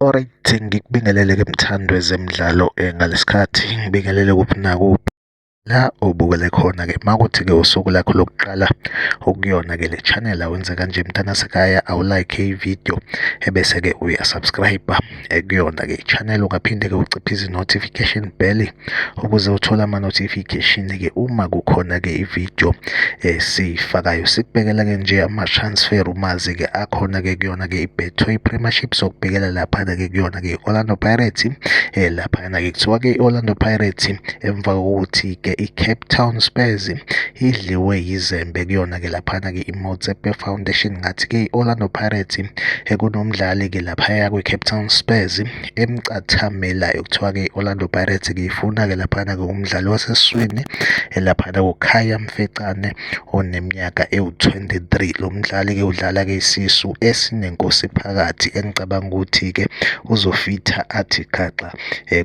Alright, ngikubingelele-ke mthando wezemidlalo ngalesikhathi ngibingelele kuphi nakuphi la obukele khona-ke. Makuthi-ke usuku lakho lokuqala ukuyona-ke le channel, awenze kanje mntanasekhaya, awulike ividiyo ebese-ke uyasubscribe kuyona-ke i-channel. Ungaphinde-ke uciphe izi-notification bell ukuze uthole ama-notification-ke uma kukhona-ke ividiyo siyifakayo. Sikubekela-ke nje ama-transfer, umazi-ke akhona-ke kuyona-ke i-Betway Premiership. Sokubhekela laphana-ke kuyona-ke i-Orlando Pirates, laphana-ke kuthiwa-ke i-Orlando Pirates emva kokuthi-ke i-Cape Town Spurs idliwe yizembe kuyona-ke laphana-ke i-Motsepe Foundation. Ngathi-ke i-Orlando Pirates kunomdlali-ke laphaya kwi-Cape Town Spurs emcathamelayo, kuthiwa-ke i-Orlando Pirates-ke ifuna-ke laphana-ke umdlali wasesiswini laphana kuKhaya Mfecane oneminyaka ewu-23. Lo mdlali-ke udlala-ke isisu esinenkosi phakathi, engicabanga ukuthi-ke uzofitha athi gaxa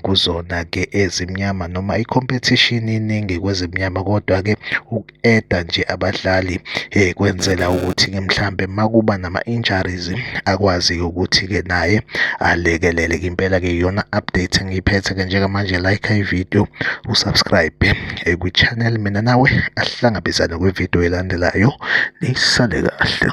kuzona-ke ezimnyama, noma i-competition iningi kwezimnyama, kodwa-ke uku-eda nje abadlali kwenzela ukuthi-ke mhlambe makuba nama-injuries akwazi-ke ukuthi-ke naye alekelele-ke. Impela-ke iyona update engiyiphethe-ke njengamanje. Like ividiyo, usubscribe kwi-channel, mina nawe asihlangabezane kwividiyo elandelayo. Nisale kahle.